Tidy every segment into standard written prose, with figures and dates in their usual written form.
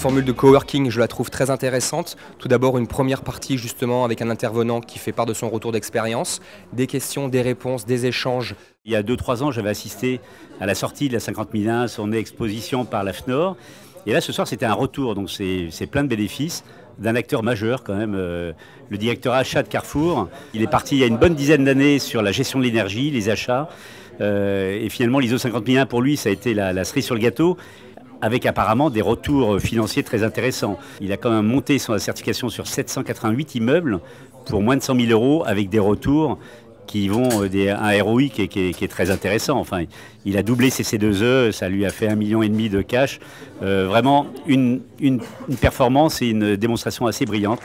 formule de coworking, je la trouve très intéressante. Tout d'abord, une première partie justement avec un intervenant qui fait part de son retour d'expérience, des questions, des réponses, des échanges. Il y a 2-3 ans, j'avais assisté à la sortie de la 50 001, son exposition par la FNOR. Et là, ce soir, c'était un retour, donc c'est plein de bénéfices d'un acteur majeur quand même, le directeur achat de Carrefour. Il est parti il y a une bonne dizaine d'années sur la gestion de l'énergie, les achats. Et finalement, l'ISO 50001, pour lui, ça a été la cerise sur le gâteau, avec apparemment des retours financiers très intéressants. Il a quand même monté sa certification sur 788 immeubles pour moins de 100 000 euros, avec des retours qui vont un ROI qui est très intéressant. Enfin, il a doublé ses C2E, ça lui a fait 1,5 million de cash. Vraiment une performance et une démonstration assez brillante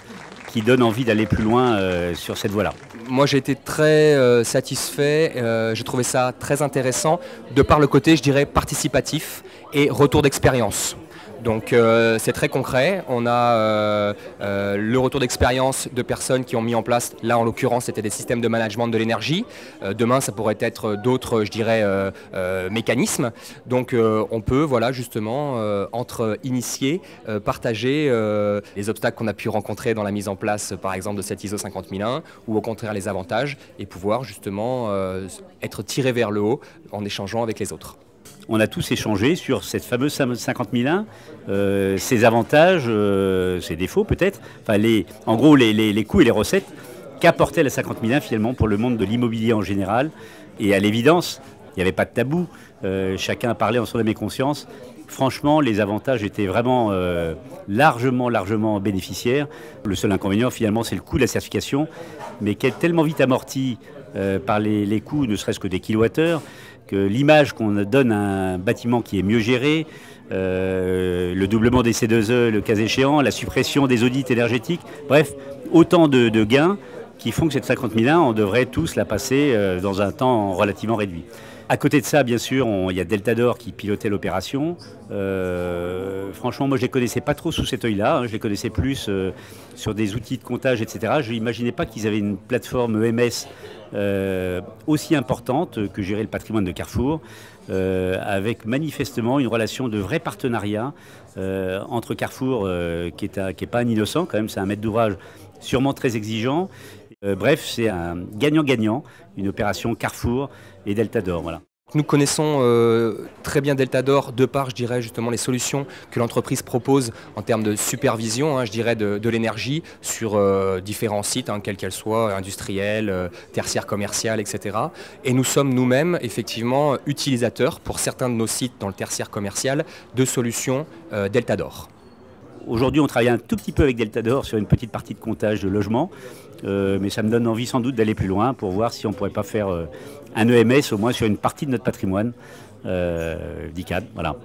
qui donne envie d'aller plus loin sur cette voie-là. Moi, j'ai été très satisfait, j'ai trouvé ça très intéressant, de par le côté, je dirais, participatif et retour d'expérience. Donc c'est très concret, on a le retour d'expérience de personnes qui ont mis en place, là en l'occurrence c'était des systèmes de management de l'énergie, demain ça pourrait être d'autres, je dirais, mécanismes. Donc on peut, voilà, justement, entre initiés, partager les obstacles qu'on a pu rencontrer dans la mise en place par exemple de cette ISO 50001 ou au contraire les avantages et pouvoir justement être tiré vers le haut en échangeant avec les autres. On a tous échangé sur cette fameuse 50 001, ses avantages, ses défauts peut-être, enfin en gros les coûts et les recettes qu'apportait la 50 001 finalement pour le monde de l'immobilier en général. Et à l'évidence, il n'y avait pas de tabou, chacun parlait en son âme et conscience. Franchement, les avantages étaient vraiment largement bénéficiaires. Le seul inconvénient finalement c'est le coût de la certification, mais qui est tellement vite amorti par les coûts, ne serait-ce que des kilowattheures, que l'image qu'on donne à un bâtiment qui est mieux géré, le doublement des C2E, le cas échéant, la suppression des audits énergétiques, bref, autant de gains qui font que cette 50 001, on devrait tous la passer dans un temps relativement réduit. À côté de ça, bien sûr, il y a Deltador qui pilotait l'opération. Franchement, moi, je ne les connaissais pas trop sous cet œil-là. Hein. Je les connaissais plus sur des outils de comptage, etc. Je n'imaginais pas qu'ils avaient une plateforme EMS aussi importante que gérer le patrimoine de Carrefour, avec manifestement une relation de vrai partenariat entre Carrefour, qui est pas un innocent, quand même, c'est un maître d'ouvrage sûrement très exigeant. Bref, c'est un gagnant-gagnant, une opération Carrefour et Deltador. Voilà. Nous connaissons très bien Deltador de par, je dirais, justement les solutions que l'entreprise propose en termes de supervision, hein, je dirais, de l'énergie sur différents sites, hein, quels qu'elles soient, industriels, tertiaires, commerciales, etc. Et nous sommes nous-mêmes, effectivement, utilisateurs pour certains de nos sites dans le tertiaire commercial de solutions Deltador. Aujourd'hui, on travaille un tout petit peu avec Deltador sur une petite partie de comptage de logement, mais ça me donne envie sans doute d'aller plus loin pour voir si on ne pourrait pas faire un EMS au moins sur une partie de notre patrimoine d'ICAD. Voilà.